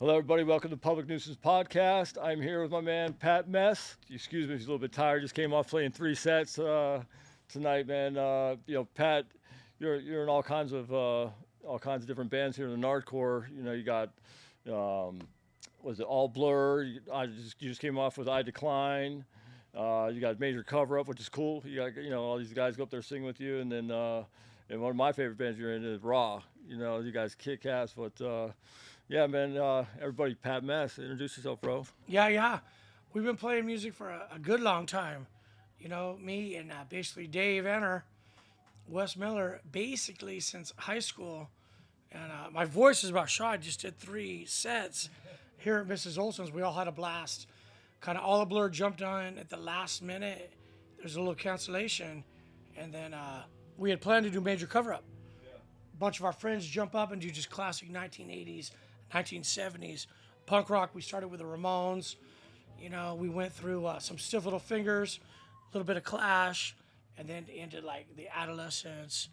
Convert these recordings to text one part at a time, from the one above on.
Hello, everybody. Welcome to Public Nuisance Podcast. I'm here with my man Pat Mess. Excuse me, he's a little bit tired. Just came off playing 3 sets tonight, man. Pat, you're in all kinds of different bands here in the Nardcore. You got was it All Blur? You just came off with I Decline. You got Major Cover Up, which is cool. You got all these guys go up there sing with you, and then and one of my favorite bands you're in is Raw. You guys kick ass, but. Yeah, man. Everybody, Pat Mess, introduce yourself, bro. Yeah. We've been playing music for a good long time. Me and basically Dave Enner, Wes Miller, basically since high school. And my voice is about shot. I just did 3 sets here at Mrs. Olson's. We all had a blast. Kind of all a blur jumped on at the last minute. There's a little cancellation. And then we had planned to do Major Cover Up. A bunch of our friends jump up and do just classic 1980s, 1970s punk rock. We started with the Ramones. We went through some Stiff Little Fingers, a little bit of Clash, and then into like the Adolescents,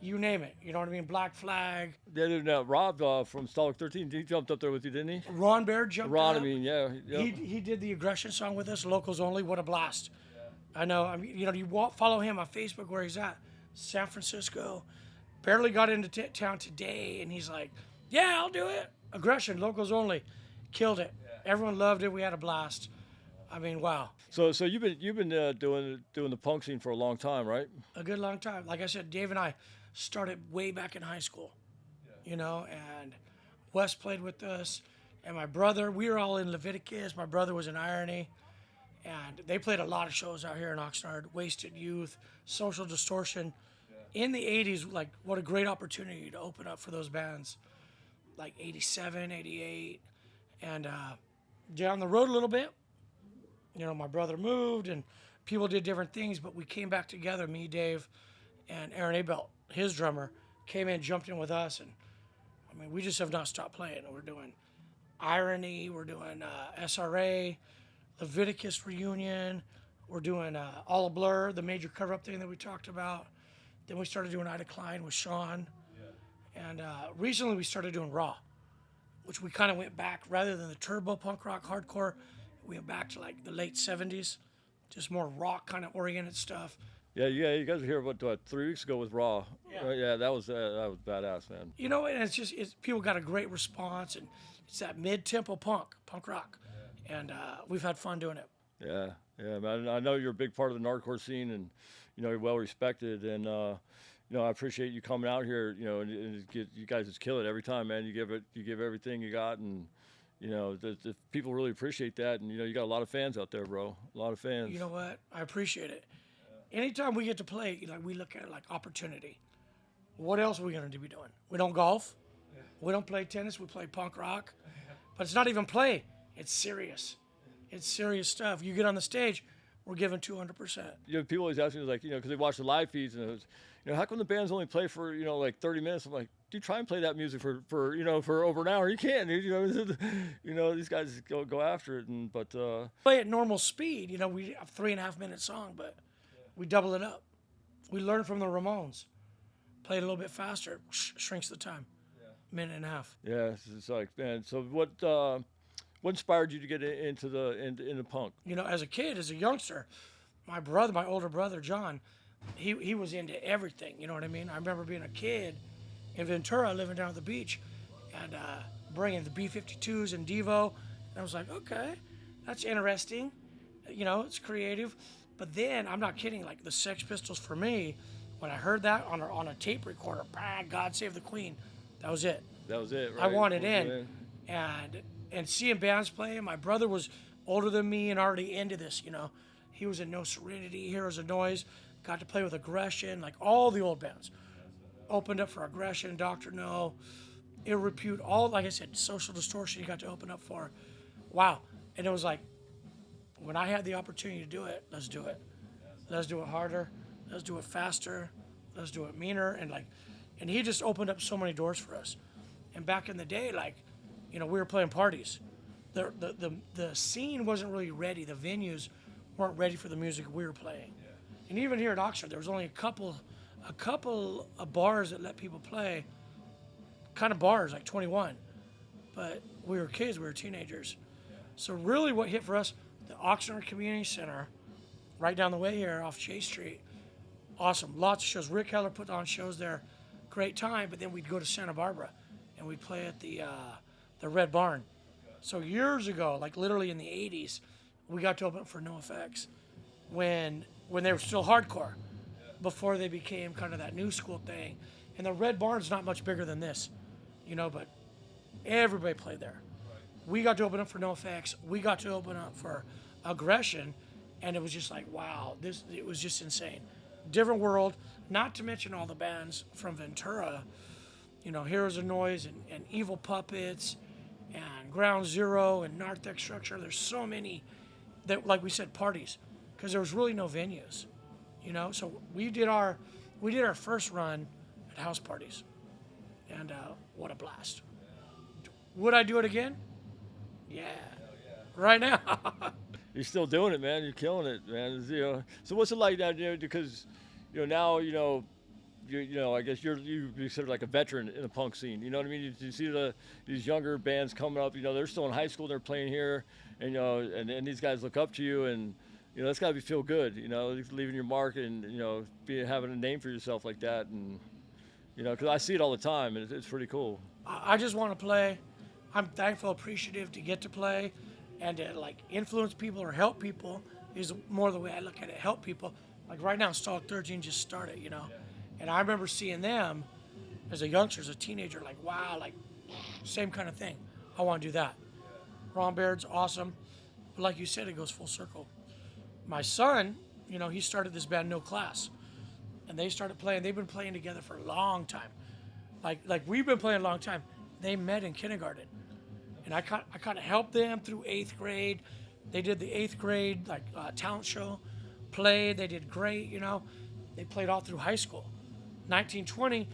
you name it. You know what I mean? Black Flag. Rob from Stalk 13, he jumped up there with you, didn't he? Ron Baird jumped Ron, up. yeah. He did the Aggression song with us, Locals Only. What a blast. I know. You follow him on Facebook where he's at. San Francisco. Barely got into town today, and he's like, yeah, I'll do it. Aggression, Locals Only. Killed it. Everyone loved it. We had a blast. I mean, wow. So you've been doing the punk scene for a long time, right? A good long time. Like I said, Dave and I started way back in high school. And Wes played with us, and my brother. We were all in Leviticus. My brother was in Irony, and they played a lot of shows out here in Oxnard. Wasted Youth, Social Distortion. In the 80s, like, what a great opportunity to open up for those bands. Like 87, 88, and down the road a little bit, my brother moved and people did different things, but we came back together, me, Dave, and Aaron Abelt, his drummer, came in, jumped in with us, and I mean, we just have not stopped playing. We're doing Irony, we're doing SRA, Leviticus Reunion, we're doing All a Blur, the Major Cover-Up thing that we talked about. Then we started doing I Decline with Sean. And recently we started doing Raw, which we kind of went back, rather than the turbo punk rock hardcore, we went back to like the late 70s, just more rock kind of oriented stuff. Yeah, you guys were here about 3 weeks ago with Raw. Yeah, that was badass, man. And it's people got a great response, and it's that mid-tempo punk rock, and we've had fun doing it. Yeah, man. I know you're a big part of the Nardcore scene, and you're well respected, and I appreciate you coming out here. And you guys just kill it every time, man. You give everything you got, and the people really appreciate that. And you got a lot of fans out there, bro. A lot of fans. You know what? I appreciate it. Anytime we get to play, we look at it like opportunity. What else are we gonna be doing? We don't golf. We don't play tennis. We play punk rock. But it's not even play. It's serious. It's serious stuff. You get on the stage, we're giving 200%. People always ask me, like, because they watch the live feeds, and it was, how come the bands only play for, like 30 minutes? I'm like, dude, try and play that music for over an hour. You can't, dude. These guys go after it, but play at normal speed. We have 3.5 minute song, but we double it up. We learn from the Ramones. Play it a little bit faster, shrinks the time. Minute and a half. Yeah, it's like, man. So what inspired you to get into punk? As a kid, as a youngster, my older brother John, he was into everything. You know what I mean? I remember being a kid in Ventura, living down at the beach, and bringing the B-52s and Devo, and I was like, okay, that's interesting. It's creative. But then, I'm not kidding, like the Sex Pistols for me, when I heard that on a tape recorder, bang, God Save the Queen, that was it. That was it, right? I wanted in. And seeing bands play, my brother was older than me and already into this, He was in No Serenity, Heroes of Noise, got to play with Aggression, like all the old bands. Opened up for Aggression, Dr. No, Ill Repute, all, like I said, Social Distortion you got to open up for. Wow. And it was like, when I had the opportunity to do it, let's do it. Let's do it harder. Let's do it faster. Let's do it meaner. And he just opened up so many doors for us. And back in the day, we were playing parties. The scene wasn't really ready. The venues weren't ready for the music we were playing. And even here at Oxnard, there was only a couple of bars that let people play, kind of bars, like 21. but we were kids, we were teenagers. So really what hit for us, the Oxnard Community Center, right down the way here off Chase Street, awesome, lots of shows. Rick Heller put on shows there, great time, but then we'd go to Santa Barbara and we'd play at the Red Barn. So years ago, like literally in the 80s, we got to open up for NoFX when they were still hardcore, before they became kind of that new school thing. And the Red Barn's not much bigger than this, but everybody played there. We got to open up for NoFX. We got to open up for Aggression, and it was just like, wow, it was just insane. Different world, not to mention all the bands from Ventura, Heroes of Noise and Evil Puppets and Ground Zero and Narthex Structure. There's so many that, like we said, parties, because there was really no venues, So we did our first run at house parties, and what a blast. Would I do it again? Yeah. Right now. You're still doing it, man. You're killing it, man. So what's it like now? Because now I guess you're considered like a veteran in the punk scene. You know what I mean? You see these younger bands coming up. They're still in high school. They're playing here, and and these guys look up to you, and that's got to feel good. Leaving your mark and having a name for yourself like that, and because I see it all the time, and it's pretty cool. I just want to play. I'm thankful, appreciative to get to play, and to influence people or help people is more the way I look at it. Help people. Like right now, Stalk 13 just started, and I remember seeing them as a youngster, as a teenager, wow, same kind of thing. I want to do that. Ron Baird's awesome, but like you said, it goes full circle. My son, he started this band No Class, and they started playing. They've been playing together for a long time, like we've been playing a long time. They met in kindergarten, and I kind of helped them through 8th grade. They did the 8th grade talent show, played. They did great, They played all through high school. 1920,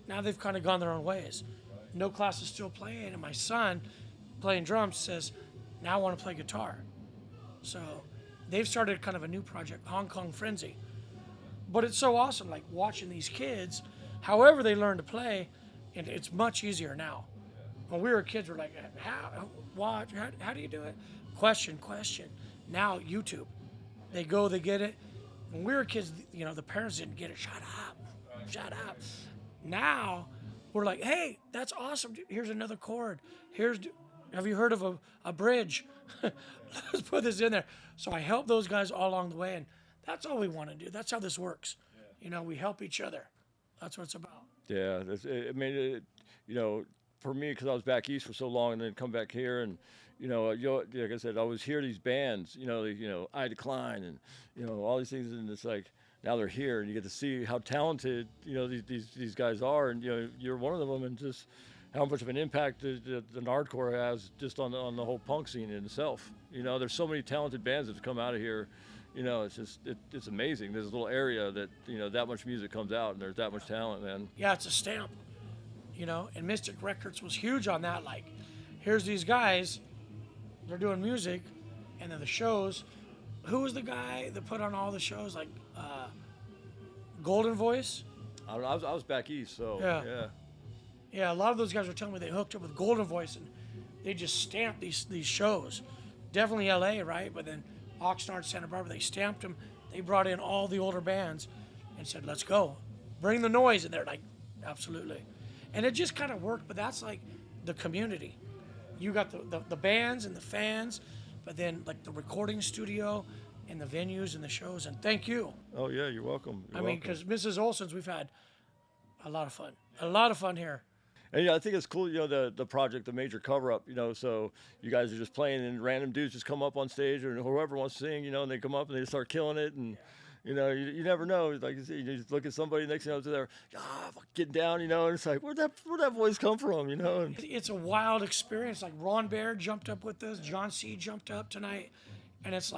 now they've kind of gone their own ways. No Class is still playing, and my son, playing drums, says, now I want to play guitar. So they've started kind of a new project, Hong Kong Frenzy. But it's so awesome, watching these kids, however they learn to play, and it's much easier now. When we were kids, we're like, how do you do it? Question. Now, YouTube. They go, they get it. When we were kids, the parents didn't get it. Shut up. Now, we're like, hey, that's awesome. Here's another chord. Have you heard of a bridge? Let's put this in there. So I help those guys all along the way, and that's all we want to do. That's how this works. We help each other. That's what it's about. Yeah, for me, because I was back east for so long, and then come back here, and like I said, I always hear these bands, I Decline, and all these things, and it's like now they're here, and you get to see how talented these guys are, and you're one of them, and just how much of an impact the hardcore has just on the whole punk scene in itself. There's so many talented bands that have come out of here. It's amazing. There's a little area that that much music comes out, and there's that much talent, man. Yeah, it's a stamp. And Mystic Records was huge on that. Here's these guys, they're doing music, and then the shows. Who was the guy that put on all the shows, Golden Voice? I was back east, so yeah. Yeah, a lot of those guys were telling me they hooked up with Golden Voice, and they just stamped these shows. Definitely LA, right? But then Oxnard, Santa Barbara, they stamped them. They brought in all the older bands and said, let's go. Bring the noise. And they're like, absolutely. And it just kind of worked, but that's the community. You got the bands and the fans, but then the recording studio and the venues and the shows. And thank you. Oh yeah, you're welcome. I mean, because Mrs. Olson's, we've had a lot of fun here. And I think it's cool, the project, the Major Cover Up, so you guys are just playing, and random dudes just come up on stage, or whoever wants to sing, and they come up and they start killing it, and you never know. Like you just look at somebody, next thing they're getting down, and it's like, where'd that voice come from, And it's a wild experience. Ron Baird jumped up with us, John C. jumped up tonight, and it's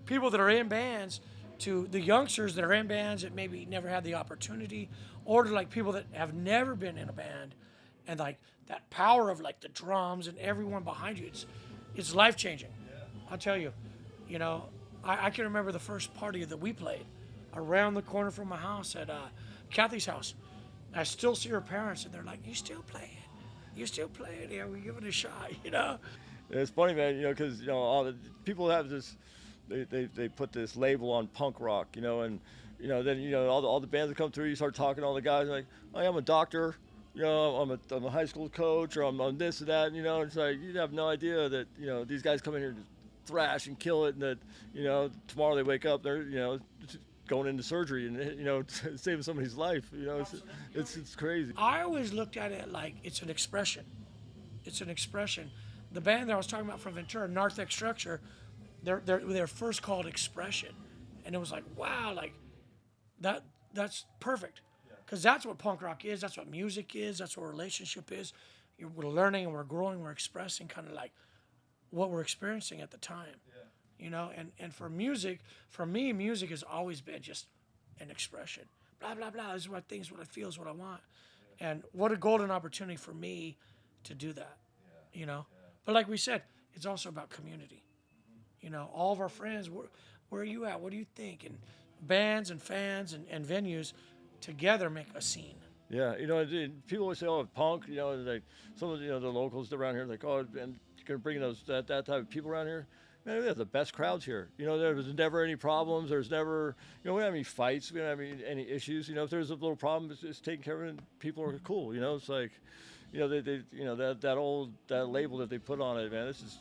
people that are in bands, to the youngsters that are in bands that maybe never had the opportunity, or to people that have never been in a band, and that power of the drums and everyone behind you, it's life changing. I'll tell you, I can remember the first party that we played around the corner from my house at Kathy's house. I still see her parents, and they're like, you still playing? You still playing? Yeah, we give it a shot, you know? It's funny, man, because all the people have this, they put this label on punk rock, and then all the bands that come through, you start talking to all the guys like, oh, I'm a doctor, I'm a high school coach, or I'm on this and that, it's like you have no idea that these guys come in here to thrash and kill it, and that tomorrow they wake up, they're going into surgery and saving somebody's life, it's crazy. I always looked at it like it's an expression. It's an expression. The band that I was talking about from Ventura, Narthex Structure, they're first called Expression, and it was like, wow, like that's perfect, because that's what punk rock is. That's what music is. That's what relationship is. We're learning and we're growing. We're expressing kind of like what we're experiencing at the time, And for music, for me, music has always been just an expression. Blah blah blah. This is what I think, is what I feel, is what I want, and what a golden opportunity for me to do that, But like we said, it's also about community. All of our friends, where are you at? What do you think? And bands and fans and venues together make a scene. Yeah, people always say, "Oh, punk," like some of the locals around here, like, "Oh, and you're gonna bring that type of people around here." Man, we have the best crowds here. There's never any problems. There's never, we don't have any fights. We don't have any issues. If there's a little problem, it's taken care of, and people are cool. It's like, that label that they put on it, man. This is,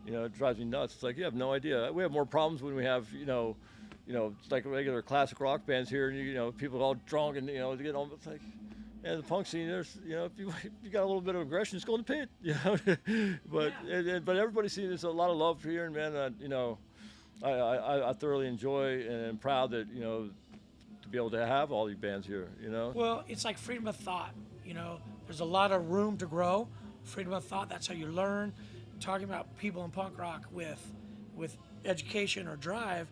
it drives me nuts. It's like you have no idea. We have more problems when we have, it's like regular classic rock bands here, and people all drunk and they get on. It's like, yeah, the punk scene. There's, if you got a little bit of aggression, just go in the pit. But but everybody's seeing there's a lot of love here, and man, I thoroughly enjoy and am proud that to be able to have all these bands here. Well, it's like freedom of thought. There's a lot of room to grow. Freedom of thought. That's how you learn. Talking about people in punk rock with education or drive,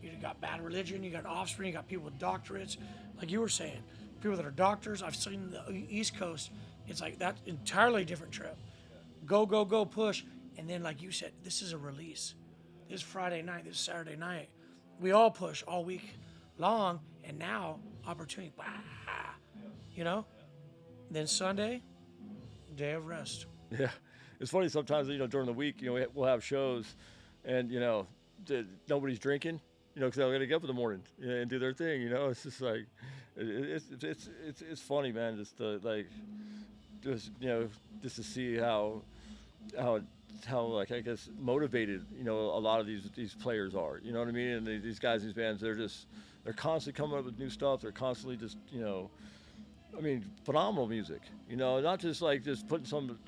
you got Bad Religion, you got Offspring, you got people with doctorates, like you were saying, people that are doctors. I've seen the East Coast. It's like that entirely different trip. Go, go, go, push, and then like you said, this is a release. This Friday night, this Saturday night, we all push all week long, and now opportunity, Then Sunday, day of rest. Yeah. It's funny sometimes, during the week, we'll have shows and, nobody's drinking, because they're going to get up in the morning and do their thing, It's just like, it's funny, man, just to, like, just to see how like, I guess, motivated, a lot of these players are, you know what I mean? And these guys, these bands, they're constantly coming up with new stuff. They're constantly just, phenomenal music, not just like just putting some,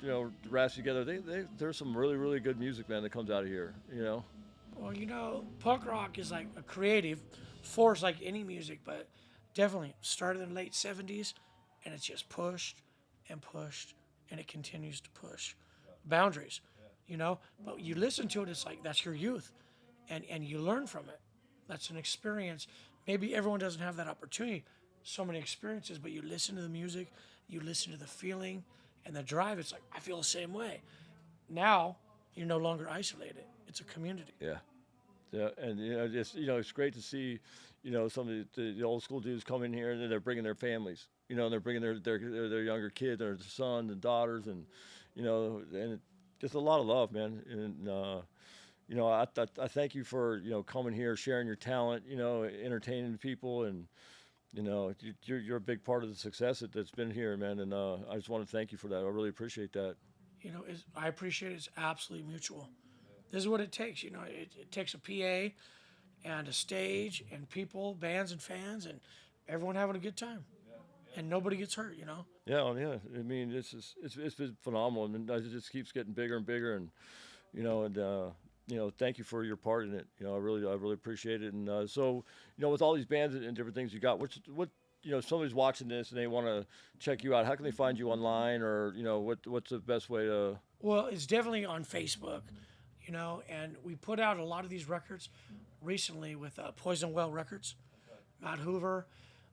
raps together. There's some really, really good music, man, that comes out of here, Well, punk rock is like a creative force like any music, but definitely started in the late 70s, and it's just pushed and pushed, and it continues to push boundaries, But you listen to it, it's like that's your youth, and you learn from it. That's an experience. Maybe everyone doesn't have that opportunity. So many experiences, but you listen to the music, you listen to the feeling and the drive. It's like, I feel the same way. Now you're no longer isolated. It's a community. Yeah. And it's great to see, some of the old school dudes come in here, and they're bringing their families, and they're bringing their younger kids, their sons and daughters, and and just a lot of love, man. And I thank you for coming here, sharing your talent, entertaining people, and you're a big part of the success that's been here, man, and I just want to thank you for that. I really appreciate that. I appreciate it. It's absolutely mutual. This is what it takes. It takes a PA and a stage and people, bands and fans, and everyone having a good time, and nobody gets hurt. Yeah, yeah. It's been phenomenal, and it just keeps getting bigger and bigger, and thank you for your part in it. I really appreciate it. And so, with all these bands and different things you got, what somebody's watching this and they want to check you out, how can they find you online, or what's the best way to? Well, it's definitely on Facebook, and we put out a lot of these records recently with Poison Well Records. Matt Hoover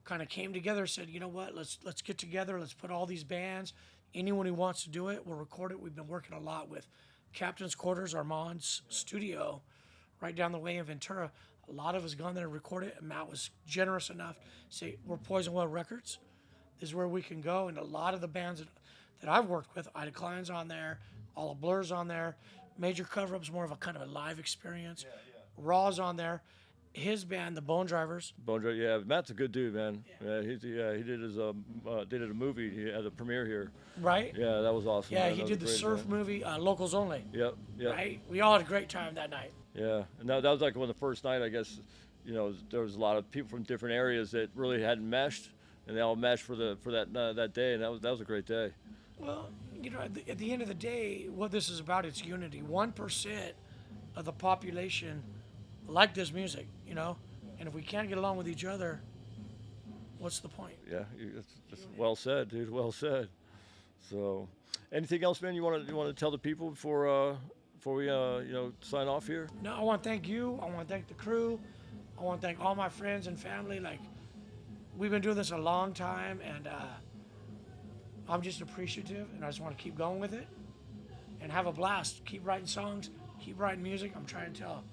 kind of came together, said, you know what, let's get together, let's put all these bands. Anyone who wants to do it, we'll record it. We've been working a lot with Captain's Quarters, Armand's studio, right down the way in Ventura. A lot of us gone there to record it, and Matt was generous enough to say, we're Poison Well Records. This is where we can go, and a lot of the bands that that I've worked with. Ida Klein's on there, all of Blur's on there. Major Cover-Up's more of a kind of a live experience. Raw's on there. His band, the Bone Drivers. Bone Dry, yeah, Matt's a good dude, man. Yeah, he did his did a movie. He had a premiere here. Right? Yeah, that was awesome. Yeah, man. he That did the was a great surf event. movie, Locals Only. Yep, yep. Right? We all had a great time that night. Yeah, and that was like one of the first night, I guess. You know, there was a lot of people from different areas that really hadn't meshed, and they all meshed for that day, and that was a great day. Well, you know, at the end of the day, what this is about, it's unity. 1% of the population like this music, you know? And if we can't get along with each other, what's the point? Yeah, it's well said, dude. Well said. So, anything else, man? You want to tell the people before we sign off here? No, I want to thank you. I want to thank the crew. I want to thank all my friends and family. Like, we've been doing this a long time, and I'm just appreciative, and I just want to keep going with it and have a blast. Keep writing songs, keep writing music. I'm trying to tell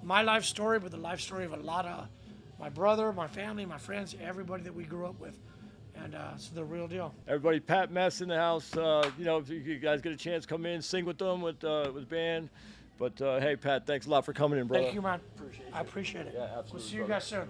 my life story, but the life story of a lot of my brother, my family, my friends, everybody that we grew up with. And it's the real deal. Everybody, Pat Mess in the house. If you guys get a chance, come in, sing with them with the band. But hey, Pat, thanks a lot for coming in, brother. Thank you, man. I appreciate it. Yeah, absolutely, We'll see you brother. guys soon.